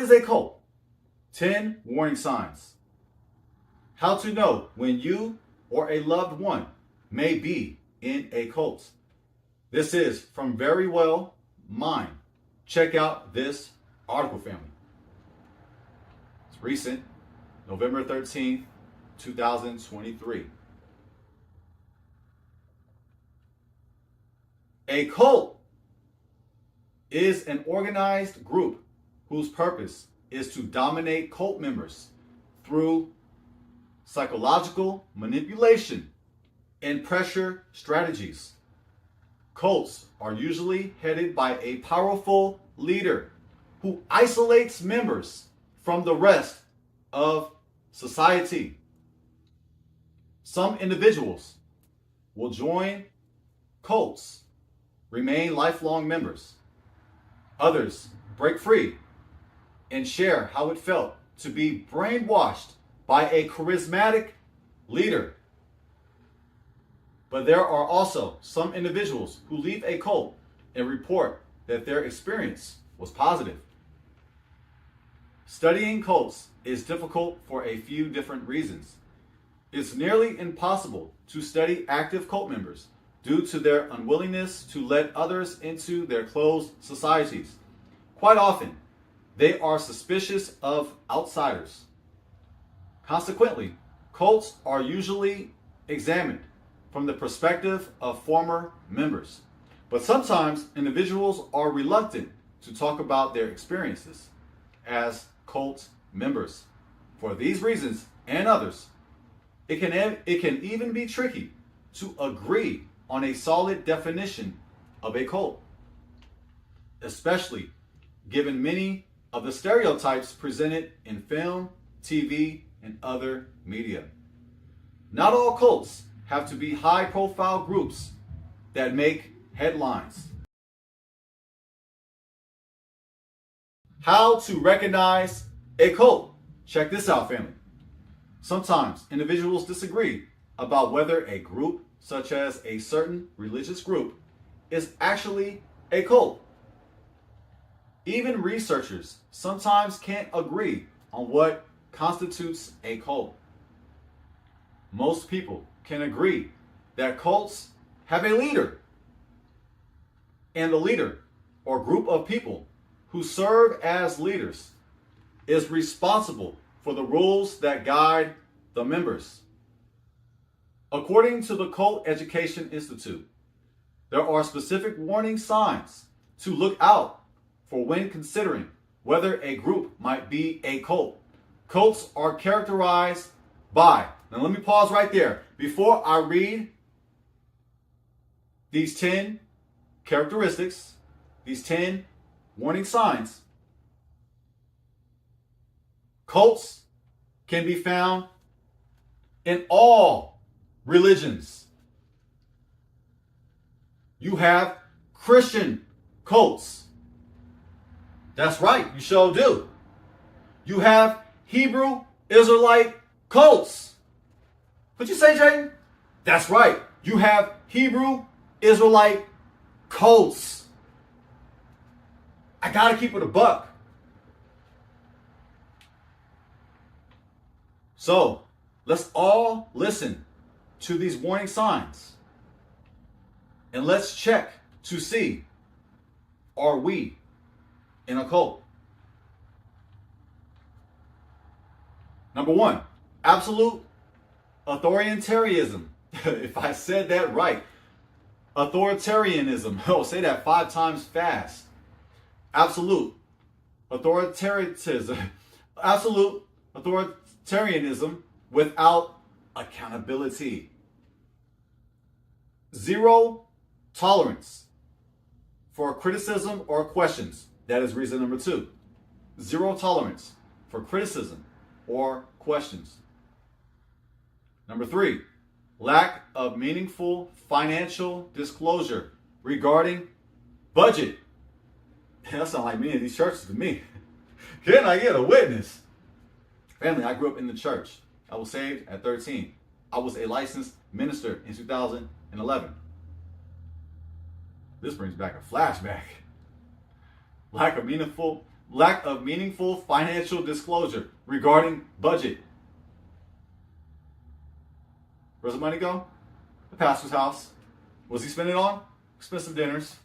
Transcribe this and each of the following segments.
is a cult? 10 warning signs. How to know when you or a loved one may be in a cult. This is from Very Well Mind. Check out this article, family. It's recent, November 13th, 2023. A cult is an organized group whose purpose is to dominate cult members through psychological manipulation and pressure strategies. Cults are usually headed by a powerful leader who isolates members from the rest of society. Some individuals will join cults, remain lifelong members. Others break free and share how it felt to be brainwashed by a charismatic leader. But there are also some individuals who leave a cult and report that their experience was positive. Studying cults is difficult for a few different reasons. It's nearly impossible to study active cult members due to their unwillingness to let others into their closed societies. Quite often, they are suspicious of outsiders. Consequently, cults are usually examined from the perspective of former members. But sometimes individuals are reluctant to talk about their experiences as cult members. For these reasons and others, it can even be tricky to agree on a solid definition of a cult, especially given many of the stereotypes presented in film, TV, and other media. Not all cults have to be high-profile groups that make headlines. How to recognize a cult. Check this out, family. Sometimes individuals disagree about whether a group, such as a certain religious group, is actually a cult. Even researchers sometimes can't agree on what constitutes a cult. Most people can agree that cults have a leader, and the leader or group of people who serve as leaders is responsible for the rules that guide the members. According to the Cult Education Institute, there are specific warning signs to look out for when considering whether a group might be a cult. Cults are characterized by, now let me pause right there. Before I read these 10 characteristics, these 10 warning signs, cults can be found in all religions. You have Christian cults. That's right, you sure do. You have Hebrew Israelite cults. What'd you say, Jayden? That's right, you have Hebrew Israelite cults. I gotta keep it a buck. So, let's all listen to these warning signs. And let's check to see, are we in a cult? Number one, absolute authoritarianism. If I said that right. Authoritarianism. Oh, say that 5 times fast. Absolute authoritarianism. Absolute authoritarianism without accountability. Zero tolerance for criticism or questions. That is reason number 2. Zero tolerance for criticism or questions. Number 3, lack of meaningful financial disclosure regarding budget. That sounds like many of these churches to me. Can I get a witness? Family, I grew up in the church. I was saved at 13. I was a licensed minister in 2011. This brings back a flashback. Lack of meaningful lack of meaningful financial disclosure regarding budget. Where's the money go? The pastor's house. What's he spending on? Expensive dinners.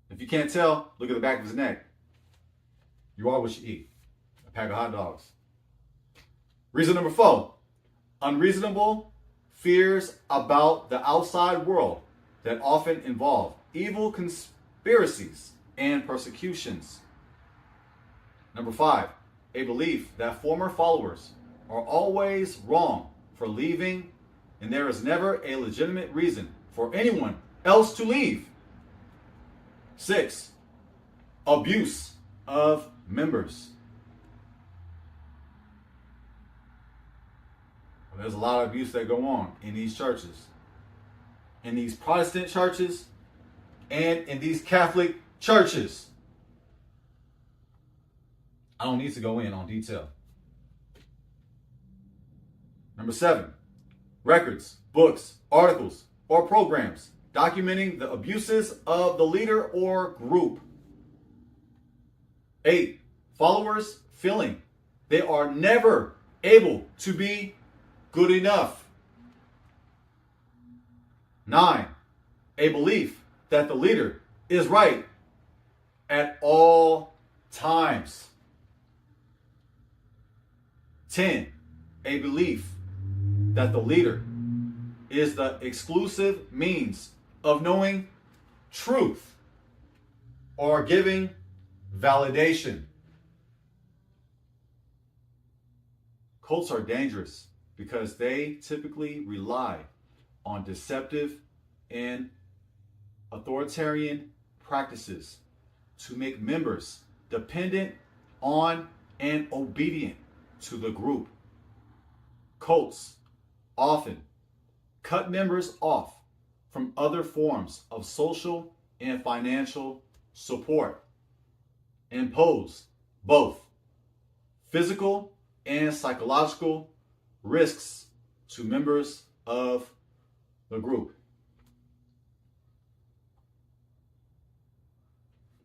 If you can't tell, look at the back of his neck. You are what you eat. A pack of hot dogs. Reason number 4. Unreasonable fears about the outside world that often involve evil conspiracies and persecutions. Number 5. A belief that former followers are always wrong for leaving, and there is never a legitimate reason for anyone else to leave. 6. Abuse of members. Well, there's a lot of abuse that go on in these churches, in these Protestant churches, and in these Catholic churches. I don't need to go in on detail. Number 7, records, books, articles, or programs documenting the abuses of the leader or group. 8, followers feeling they are never able to be good enough. 9, a belief that the leader is right at all times. 10, a belief that the leader is the exclusive means of knowing truth or giving validation. Cults are dangerous because they typically rely on deceptive and authoritarian practices to make members dependent on and obedient to the group. Cults often cut members off from other forms of social and financial support, impose both physical and psychological risks to members of the group.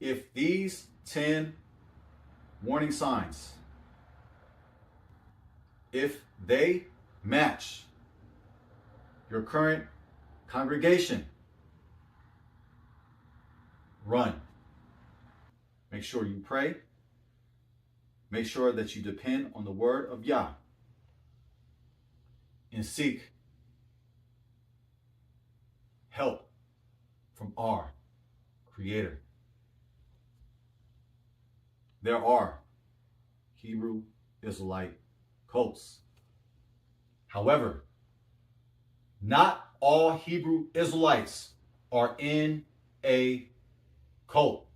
If these 10 warning signs, if they match your current congregation, run. Make sure you pray. Make sure that you depend on the word of Yah and seek help from our Creator. There are Hebrew Israelite cults. However, not all Hebrew Israelites are in a cult.